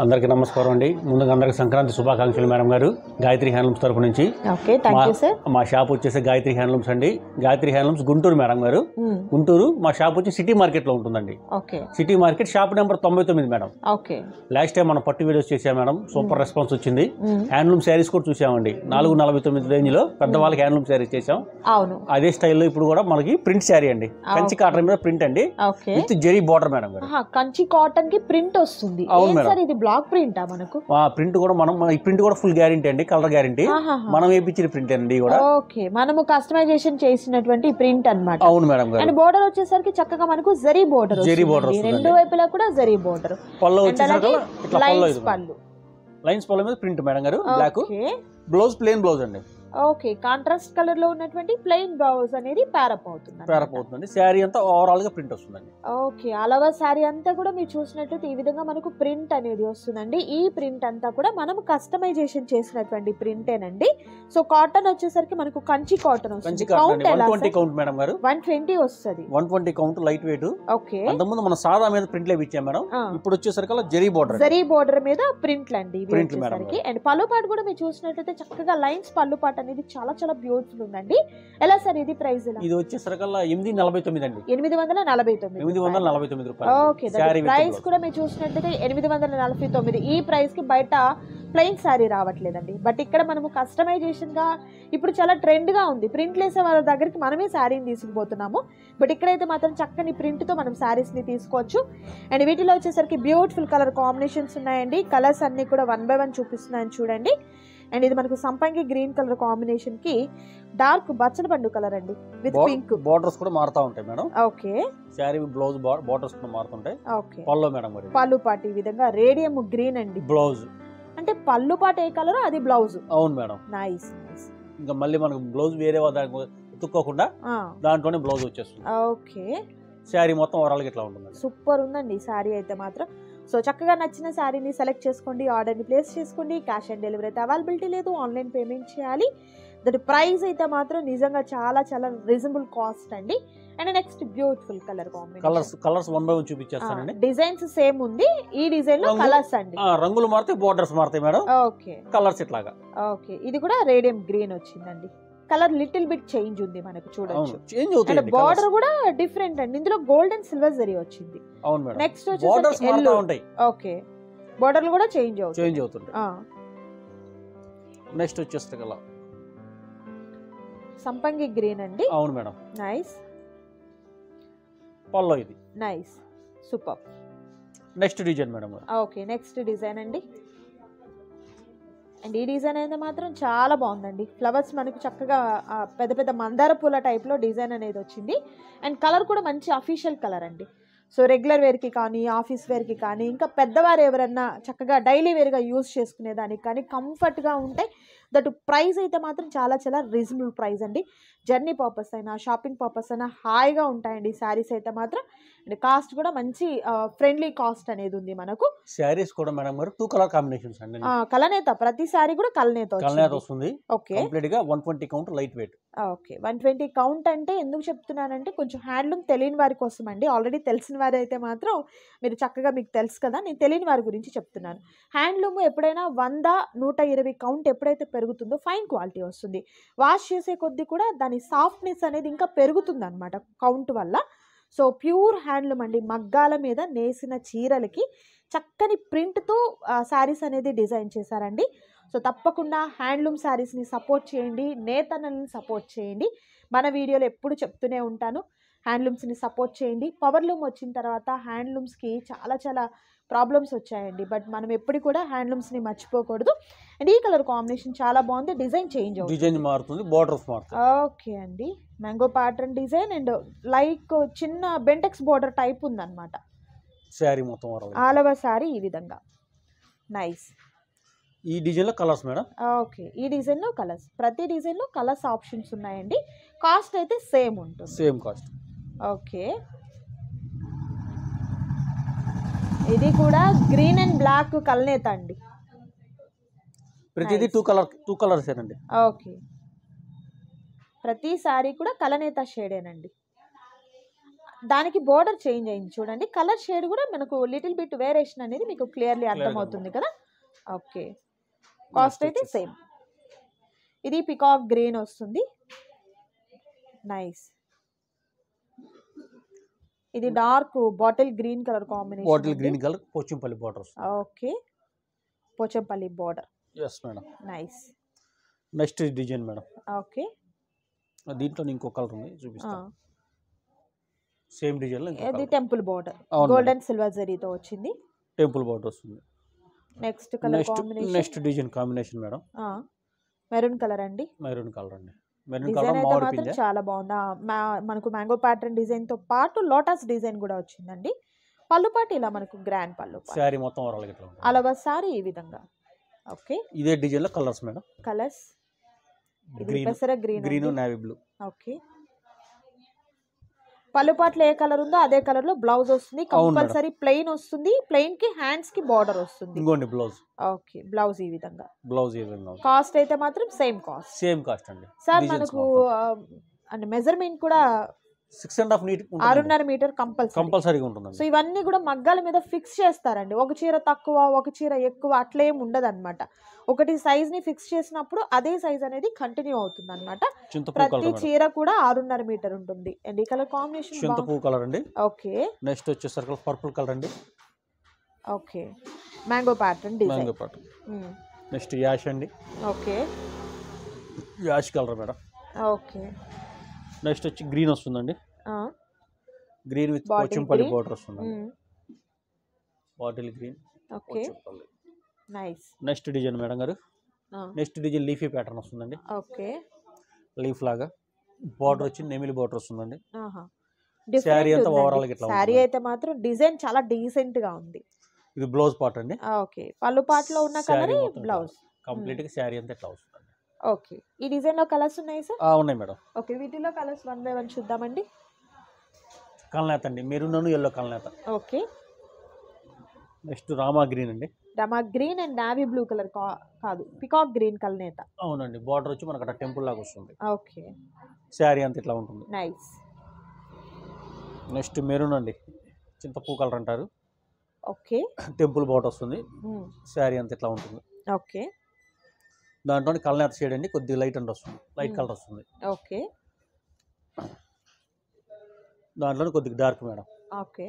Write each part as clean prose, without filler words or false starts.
అందరికీ నమస్కారం అండి. ముందుగా అందరికీ సంక్రాంతి శుభాకాంక్షలు మేడం గారు. గాయత్రి హ్యాండ్లూమ్స్ తరపు నుంచి. Okay, thank you sir. మా షాప్ వచ్చేసి గాయత్రి హ్యాండ్లూమ్స్ అండి. గాయత్రి హ్యాండ్లూమ్స్ గుంటూరు మేడం గారు. గుంటూరు. మా షాప్ వచ్చి సిటీ మార్కెట్ లో ఉంటుందండి. Okay. City market shop number 99 madam. Okay. Last time మనం పట్టు వీడియోస్ చేసాం మేడం. సూపర్ రెస్పాన్స్ వచ్చింది. హ్యాండ్లూమ్ శారీస్ కూడా చూసామండి. 449 రేంజ్ లో పెద్దవాళ్ళకి హ్యాండ్లూమ్ శారీస్ చేసాం. అవును. అదే స్టైల్లో ఇప్పుడు కూడా మనకి ప్రింట్ శారీ అండి. కంచి కాటన్ మీద ప్రింట్ అండి. విత్ జెరీ బార్డర్ మేడం గారు. కంచి కాటన్ కి ప్రింట్ వస్తుంది. అవును మేడం. ఇది బ్లాక్ ప్రింట్ ఆ మనకు? ప్రింట్ కూడా ఈ ప్రింట్ కూడా ఫుల్ గ్యారెంటీ అండి. Colour guarantee. మనం వేయించిన ప్రింట్ అండి కూడా. ఓకే, మనము కస్టమైజేషన్ చేసినటువంటి ప్రింట్ అన్నమాట. అవును మేడం గారు. అండ్ బోర్డర్ వచ్చేసరికి చక్కగా మనకు జరీ బోర్డర్. జరీ బోర్డర్ రెండు వైపులా కూడా జరీ బోర్డర్. పళ్ళు వచ్చేసరికి ఇట్లా పళ్ళు. లైన్స్ పళ్ళు మీద ప్రింట్ మేడం గారు. బ్లాక్. బ్లౌజ్ ప్లెయిన్ బ్లౌజ్ అండి. ఓకే, కాంట్రాస్ట్ కలర్ లో ఉన్నటువంటి ప్లెయిన్ బ్లౌజ్ అనేది ప్యారప్ అవుతుంది. శారీ అంతా ఓవరాల్ గా ప్రింట్ వస్తుందండి. ఓకే, అలవా శారీ అంతా కూడా మీరు చూసినట్లయితే ఈ విధంగా మనకు ప్రింట్ అనేది వస్తుందండి. ఈ ప్రింట్ అంతా కూడా మనం కస్టమైజేషన్ చేసినటువంటి ప్రింటేనండి. సో కాటన్ వచ్చేసరికి మనకు కంచి కాటన్ వస్తుంది. కౌంట్ 120 కౌంట్ మేడం గారు. 120 వస్తుంది. 120 కౌంట్ లైట్ వెయిట్. ఓకే. అంతకుముందు మనం సాదా మీద ప్రింట్లే ఇచ్చాం మేడం. ఇప్పుడు వచ్చేసరికి జరీ బోర్డర్ మీద ప్రింట్లు అండి. అండ్ పళ్ళు పాటు కూడా మీరు చూసినట్లయితే చక్కగా లైన్స్ పళ్ళు పాటు అనేది చాలా చాలా బ్యూటిఫుల్ ఉందండి. ఎలా సార్ ఇది ప్రైస్? ఇది వచ్చేసరికల్లా 849 అండి. 849 రూపాయలు. ఓకే, ప్రైస్ కూడా మీరు చూసినట్లయితే 849. ఈ ప్రైస్ కి బయట ప్లెయిన్ సారీ రావట్లేదండి. బట్ ఇక్కడ మనము కస్టమైజేషన్ గా ఇప్పుడు చాలా ట్రెండ్ గా ఉంది. ప్రింట్ వేసే వాళ్ళ దగ్గరికి మనమే శారీని తీసుకుపోతున్నాము. బట్ ఇక్కడైతే మాత్రం చక్కని ప్రింట్ తో మనం శారీస్ ని తీసుకోవచ్చు. అండ్ వీటిలో వచ్చేసరికి బ్యూటిఫుల్ కలర్ కాంబినేషన్స్ ఉన్నాయండి. కలర్స్ అన్ని కూడా 1 by 1 చూపిస్తున్నాయని చూడండి. అండ్ ఇది మనకు సంపంగి గ్రీన్ కలర్ కాంబినేషన్ కి డార్క్ బచ్చల పండు కలర్ అండి. With pink. బోర్డర్స్ కూడా మారుతా ఉంటాయి madam. Okay. Sari blouse borders కూడా మారుతుంటాయి. ఓకే. పళ్ళు మేడం గారు. పళ్ళు పాటు ఈ విధంగా రేడియం గ్రీన్ అండి. బ్లౌజ్ అంటే పళ్ళు పాటు ఏ కలర్ అది బ్లౌజ్. అవును మేడం. Nice nice. ఇంకా మళ్ళీ మనకు బ్లౌజ్ వేరే ఎత్తుక్కోకుండా దాంట్లోనే బ్లౌజ్ వచ్చేస్తుంది. ఓకే. శారీ మొత్తం ఓవరాల్ గా ఇట్లా ఉంటుంది. సూపర్ ఉందండి శారీ అయితే మాత్రం. సో చక్కగా నచ్చిన శారీని సెలెక్ట్ చేసుకోండి, ఆర్డర్ని ప్లేస్ చేసుకోండి. క్యాష్ ఆన్ డెలివరీ అయితే అవైలబిలిటీ లేదు, ఆన్లైన్ పేమెంట్ చేయాలి. దట్ ప్రైస్ అయితే మాత్రం నిజంగా చాలా చాలా రీజనబుల్ కాస్ట్ అండి. And next beautiful colour combination. Colours 1 by 1 చూపించేస్తానండి. డిజైన్స్ సేమ్ ఉంది. ఈ డిజైన్ లో కలర్స్ అండి. రంగులు మారితే బోర్డర్స్ మారుతాయి మేడం. ఓకే. కలర్స్ ఇట్లాగా. ఓకే, ఇది కూడా రేడియం గ్రీన్ వచ్చిందండి. కలర్ లిటిల్ బిట్ చేంజ్ ఉంది మనకు చూడొచ్చు. అండ్ బార్డర్ కూడా డిఫరెంట్ అండి. ఇందులో గోల్డ్ అండ్ సిల్వర్ జరీ వచ్చింది. అవును మేడం. నెక్స్ట్ వచ్చేసి ఎల్లో. ఓకే, బార్డర్లు కూడా చేంజ్ అవుతుంది. నెక్స్ట్ వచ్చేస్తే కలర్ సంపంగి గ్రీన్ అండి. అవును మేడం. నైస్. పల్లో ఇది. Nice, super. Next design madam. Okay, next design అండి. అండ్ ఈ డిజైన్ అయితే మాత్రం చాలా బాగుందండి. ఫ్లవర్స్ మనకు చక్కగా పెద్ద పెద్ద మందార పూల టైప్లో డిజైన్ అనేది వచ్చింది. అండ్ కలర్ కూడా మంచి అఫీషియల్ కలర్ అండి. సో రెగ్యులర్ వేర్కి కానీ ఆఫీస్ వేర్కి కానీ ఇంకా పెద్దవారు ఎవరన్నా చక్కగా డైలీ వేర్గా యూజ్ చేసుకునే దానికి కానీ కంఫర్ట్గా ఉంటాయి. దట్ ప్రైస్ అయితే మాత్రం చాలా చాలా రీజనబుల్ ప్రైస్ అండి. జర్నీ పర్పస్ అయినా షాపింగ్ పర్పస్ అయినా హాయిగా ఉంటాయండి శారీస్ అయితే మాత్రం. అండ్ కాస్ట్ కూడా మంచి ఫ్రెండ్లీ కాస్ట్ అనేది ఉంది మనకు. శారీస్ కూడా మేడం గారు 2 కలర్ కాంబినేషన్స్ అండి. కలనేత ప్రతి సారీ కూడా కలనేత వస్తుంది. ఓకే. కంప్లీట్ గా 120 count light weight. Okay, 120 count అంటే ఎందుకు చెప్తున్నానంటే కొంచెం హ్యాండ్లూమ్ తెలియని వారి కోసం అండి. ఆల్రెడీ తెలిసిన వారి అయితే మాత్రం మీరు చక్కగా మీకు తెలుసు కదా, నేను తెలియని వారి గురించి చెప్తున్నాను. హ్యాండ్లూమ్ ఎప్పుడైనా 100, 120 కౌంట్ ఎప్పుడైతే పెరుగుతుందో ఫైన్ క్వాలిటీ వస్తుంది. వాష్ చేసే కొద్దీ కూడా దాని సాఫ్ట్నెస్ అనేది ఇంకా పెరుగుతుంది అనమాట కౌంట్ వల్ల. సో ప్యూర్ హ్యాండ్లూమ్ అండి. మగ్గాల మీద నేసిన చీరలకి చక్కని ప్రింట్తో శారీస్ అనేది డిజైన్ చేశారండి. సో తప్పకుండా హ్యాండ్లూమ్ శారీస్ని సపోర్ట్ చేయండి, నేతన్నల్ని సపోర్ట్ చేయండి. మన వీడియోలో ఎప్పుడు చెప్తూనే ఉంటాను, హ్యాండ్లూమ్స్ని సపోర్ట్ చేయండి. పవర్లూమ్ వచ్చిన తర్వాత హ్యాండ్లూమ్స్కి చాలా చాలా ప్రాబ్లమ్స్ వచ్చాయండి. బట్ మనం ఎప్పుడు కూడా హ్యాండ్లూమ్స్ని మర్చిపోకూడదు. అండ్ ఈ కలర్ కాంబినేషన్ చాలా బాగుంది. డిజైన్ చేంజ్ అవుతుంది, డిజైన్ మారుతుంది, బోర్డర్స్ మారుతుంది. ఓకే అండి, mango pattern design and like చిన్న బెంటెక్స్ బోర్డర్ టైప్ ఉందన్నమాట. శారీ మొత్తం ఆల్ ఓవర్ శారీ ఈ విధంగా. నైస్. ఈ డిజైన్లో కలర్స్ మేడం. ఓకే, ఈ డిజైన్లో కలర్స్. ప్రతి డిజైన్లో కలర్స్ ఆప్షన్స్ ఉన్నాయండి. కాస్ట్ అయితే సేమ్ ఉంటుంది. Same cost. ఓకే, ఇది కూడా గ్రీన్ అండ్ బ్లాక్ కలనేత అండి. ప్రతిదీ 2 కలర్స్ ఏనండి. ఓకే, ప్రతి సారీ కూడా కలనేత షేడేనండి. దానికి బోర్డర్ చేంజ్ అయింది చూడండి. కలర్ షేడ్ కూడా మనకు లిటిల్ బిట్ వేరియేషన్ అనేది మీకు క్లియర్లీ అర్థమవుతుంది కదా. ఓకే, కాస్ట్ అయితే సేమ్. ఇది పికాక్ గ్రీన్ వస్తుంది. నైస్. ఇది dark bottle green colour combination. Bottle green colour Pochampally border. Okay, Pochampally border. Yes madam. Nice. Next design madam. Okay, దీంట్లో ఇంకో కలర్ ఉంది, చూపిస్తాను. సేమ్ డిజైన్ లో ఇది టెంపుల్ బోర్డర్, గోల్డెన్ సిల్వర్ జరీతో వచ్చింది. టెంపుల్ బోర్డర్ వస్తుంది. Next colour combination. Next design combination madam. Maroon colour అండి. మెరూన్ కలర్ అండి. డిజైన్ అయితే మాత్రం చాలా బాగుంది. మనకు మ్యాంగో ప్యాటర్న్ డిజైన్ తో పాటు లోటస్ డిజైన్ కూడా వచ్చిందండి. పళ్ళు పాటు ఇలా మనకు గ్రాండ్ పళ్ళు. సారీ మొత్తం ఓవరాల్ గా ఇట్లా ఉంటుంది. అలవా సారీ ఈ విధంగా. ఓకే, ఇదే డిజైన్ లో కలర్స్ మేడం. కలర్స్ ఇది పెసర green, green, navy blue. Okay, పళ్ళు పాటలో ఏ కలర్ ఉందో అదే కలర్ లో బ్లౌజ్ వస్తుంది. కంపల్సరీ ప్లెయిన్ వస్తుంది. ప్లెయిన్ కి హ్యాండ్స్ కి బార్డర్ వస్తుంది. ఇంకోండి బ్లౌజ్. ఓకే, బ్లౌజ్ ఈ విధంగా. బ్లౌజ్ ఈ విధంగా. కాస్ట్ అయితే మాత్రం సేమ్ కాస్ట్. సేమ్ కాస్ట్ అండి. సార్ మనకు అంటే మెజర్మెంట్ కూడా 6.5 మీటర్, 6.5 మీటర్ కంపల్సరీగా ఉంటుంది. సో ఇవన్నీ కూడా మగ్గాల మీద ఫిక్స్ చేస్తారండి. ఒక చీర తక్కువ, ఒక చీర ఎక్కువ అట్లా ఏమి ఉండదు అనమాట. ఒకటి సైజ్ ని ఫిక్స్ చేసినప్పుడు అదే సైజ్ అనేది కంటిన్యూ అవుతుంది అనమాట. ప్రతి చీర కూడా 6.5 మీటర్ ఉంటుంది. అండ్ ఈ కలర్ కాంబినేషన్ చింతపూ కలర్ అండి. ఓకే, నెక్స్ట్ వచ్చేసరికి పర్పుల్ కలర్ అండి. Okay, mango pattern design. Mango pattern. Next ash అండి. Okay, ash colour madam. Okay, next వచ్చి గ్రీన్ వస్తుందండి. గ్రీన్ విత్ పోచంపల్లి బోర్డర్ వస్తుంది. Bottle green. Okay, nice. Next design madam గారు. Next design leafy pattern వస్తుందండి. Okay, leaf లాగా border వచ్చి నెమిలి border వస్తుందండి. సారీ అంతా ఓవరాల్ గా ఇట్లా. సారీ అయితే మాత్రం డిజైన్ చాలా డీసెంట్ గా ఉంది. ఇది బ్లౌజ్ పార్ట్ అండి. ఓకే, పళ్ళు పార్ట్ లో ఉన్న కలర్ బ్లౌజ్. కంప్లీట్ గా సారీ అంతా ఇట్లా వస్తుంది. ఓకే, ఈ డిజైన్ లో కలర్స్ ఉన్నాయి సార్? ఉన్నాయి మేడం. ఓకే, వీటిలో కలర్స్ 1 by 1 చూద్దామండి. కల్నేత అండి, మెరూన్ ఎల్లో కల్నేత. ఓకే, నెక్స్ట్ రామా గ్రీన్ అండి. Rama green and navy blue colour కాదు, పికాక్ గ్రీన్ కల్నేత. అవునండి, బార్డర్ వచ్చి మనకు అక్కడ టెంపుల్ లాగా వస్తుంది. ఓకే, సారీ అంతా ఇట్లా ఉంటుంది. నైస్. నెక్స్ట్ మెరూన్ అండి, చింతపూ కలర్ అంటారు. ఓకే, టెంపుల్ బార్డర్ వస్తుంది. సారీ అంతా ఇట్లా ఉంటుంది. ఓకే, దాంట్లో కల్నేత షేడ్ అండి, కొద్దిగా లైట్ అండ్ వస్తుంది, లైట్ కలర్ వస్తుంది. ఓకే, దాంట్లో కొద్దిగా డార్క్ మేడం. ఓకే,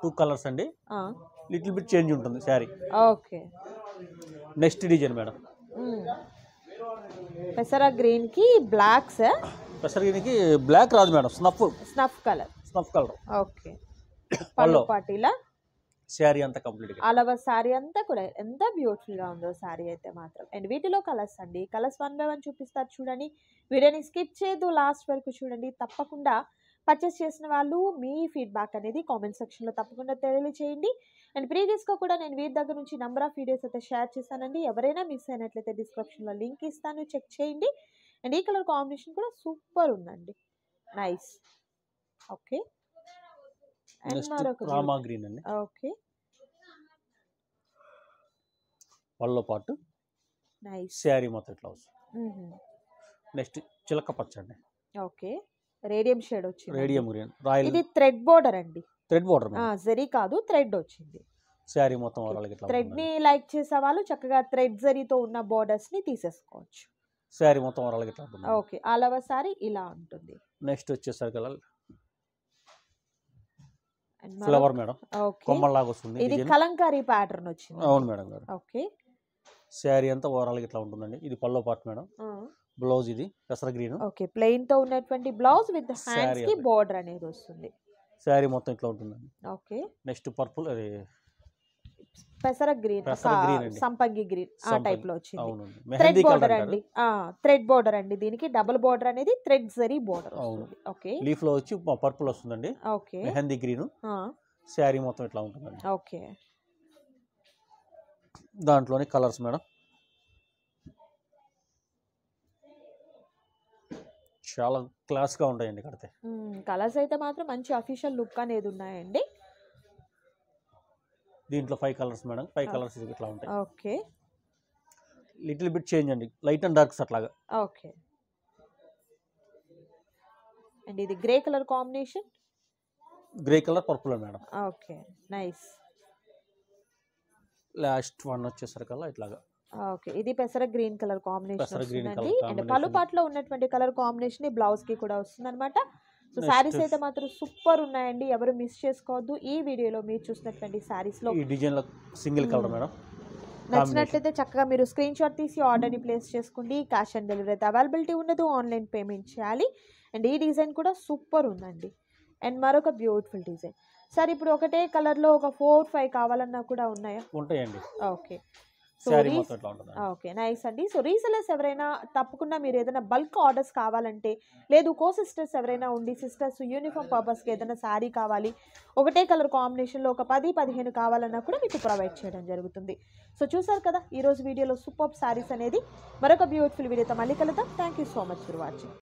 2 కలర్స్ అండి. లిటిల్ బిట్ చేంజ్ ఉంటుంది sorry. Okay, next design madam. పెసర గ్రీన్ కి బ్లాక్ సార్. పెసర గ్రీన్ కి బ్లాక్ రాదు మేడం, స్నఫ్ కలర్. ఓకే, పళ్ళు పాటీలా శారీ అంతా కంప్లీట్ గా. అలవ సారీ అంతా కూడా ఎంత బ్యూటిఫుల్ గా ఉందో సారీ అయితే మాత్రం. అండ్ వీటిలో కలర్స్ అండి, కలర్స్ 1 by 1 చూపిస్తారు చూడండి. వీడియోని స్కిప్ చేయదు, లాస్ట్ వరకు చూడండి. తప్పకుండా పర్చేస్ చేసిన వాళ్ళు మీ ఫీడ్బ్యాక్ అనేది కామెంట్ సెక్షన్లో తప్పకుండా తెలియచేయండి. అండ్ ప్రీవియస్గా కూడా నేను వీటి దగ్గర నుంచి నెంబర్ ఆఫ్ వీడియోస్ అయితే షేర్ చేశానండి. ఎవరైనా మిస్ అయినట్లయితే డిస్క్రిప్షన్లో లింక్ ఇస్తాను, చెక్ చేయండి. అండ్ ఈ కలర్ కాంబినేషన్ కూడా సూపర్ ఉందండి, నైస్. ఓకే, అండ్ మరొక రామా గ్రీన్ అండి. ఓకే, పళ్ళో పాటు నైస్. శారీ మొత్తం ఇట్లా వస్తుంది. నెక్స్ట్ చిలక పచ్చ అండి. ఓకే, రేడియం షేడ్ వచ్చింది. Radium green royal. ఇది థ్రెడ్ బోర్డర్ అండి. థ్రెడ్ బోర్డర్ జరీ కాదు, థ్రెడ్ వచ్చింది. శారీ మొత్తం ఓవరాల్ ఇట్లా. థ్రెడ్ ని లైక్ చేసే వాళ్ళు చక్కగా థ్రెడ్ జరీతో ఉన్న బోర్డర్స్ ని తీసేసుకోవచ్చు. శారీ మొత్తం ఓవరాల్ ఇట్లా ఉంటుంది. ఓకే, ఆల్ ఓవర్ సారీ ఇలా ఉంటుంది. నెక్స్ట్ వచ్చేసరికి ఫ్లవర్ మేడం, కొమ్మల లాగా వస్తుంది. ఇది కలంకారీ ప్యాటర్న్ వచ్చింది. అవును మేడం గారు. ఓకే, శారీ అంతా ఓవరాల్ ఇట్లా ఉంటుందండి. ఇది పల్లో పార్ట్ మేడం. బ్లౌజ్ ఇది పెసర గ్రీన్. ఓకే, ప్లెయిన్ తో ఉన్నటువంటి బ్లౌజ్ విత్ హ్యాండ్స్ కి బోర్డర్ అనేది వస్తుంది. శారీ మొత్తం ఇట్లా ఉంటుందండి. ఓకే, నెక్స్ట్ పర్పుల్, అది పెసర గ్రీన్, సంపంగి గ్రీన్ ఆ టైప్ లో వచ్చింది. అవునండి, థ్రెడ్ బోర్డర్ అండి. థ్రెడ్ బోర్డర్ అండి, దీనికి డబుల్ బోర్డర్ అనేది థ్రెడ్ జరీ బోర్డర్ వస్తుంది. ఓకే, లీఫ్ లో వచ్చి పర్పుల్ వస్తుందండి. Okay, mehndi green. శారీ మొత్తం ఇట్లా ఉంటుందండి. ఓకే, దాంట్లోని కలర్స్ మేడం. చాలా క్లాస్ గా ఉంటాయండి కడితే. కలర్స్ అయితే మాత్రం మంచి అఫీషియల్ లుక్ అనేది ఉన్నాయండి. దీంట్లో 5 కలర్స్ మేడం. 5 కలర్స్ ఇట్లా ఉంటాయి. ఓకే, లిటిల్ బిట్ చేంజ్ అండి, లైట్ అండ్ డార్క్స్ అట్లాగా. ఓకే, అండ్ ఇది grey colour combination. Grey colour purple madam. Okay nice. Last one వచ్చేసరికల్లా ఇట్లాగా. ఓకే ఇది పెసర గ్రీన్ కలర్ కాంబినేషన్ వస్తుందండి. అండ్ పళ్ళు పాటలో ఉన్నటువంటి కలర్ కాంబినేషన్ బ్లౌజ్ కి కూడా వస్తుంది అనమాట. సో సారీస్ అయితే మాత్రం సూపర్ ఉన్నాయండి, ఎవరు మిస్ చేసుకోవద్దు. ఈ వీడియోలో మీరు చూసినటువంటి సారీస్ లో ఈ డిజైన్ లో సింగిల్ కలర్ మేడం. నచ్చినట్లయితే చక్కగా మీరు స్క్రీన్ షాట్ తీసి ఆర్డర్ని ప్లేస్ చేసుకోండి. క్యాష్ ఆన్ డెలివరీ అయితే అవైలబిలిటీ ఉండదు, ఆన్లైన్ పేమెంట్ చేయాలి. అండ్ ఈ డిజైన్ కూడా సూపర్ ఉందండి. అండ్ మరొక బ్యూటిఫుల్ డిజైన్. సార్ ఇప్పుడు ఒకటే కలర్లో ఒక 4-5 కావాలన్నా కూడా ఉన్నాయా? ఉంటాయండి. ఓకే ఓకే నైస్ అండి. సో రీసెలర్స్ ఎవరైనా తప్పకుండా మీరు ఏదైనా బల్క్ ఆర్డర్స్ కావాలంటే, లేదు కో సిస్టర్స్ ఎవరైనా ఉండి సిస్టర్స్ యూనిఫామ్ పర్పస్కి ఏదైనా శారీ కావాలి, ఒకటే కలర్ కాంబినేషన్లో ఒక 10-15 కావాలన్నా కూడా మీకు ప్రొవైడ్ చేయడం జరుగుతుంది. సో చూసారు కదా ఈరోజు వీడియోలో సూపర్ శారీస్ అనేది. మరొక బ్యూటిఫుల్ వీడియోతో మళ్ళీ కలుద్దాం. Thank you so much for watching.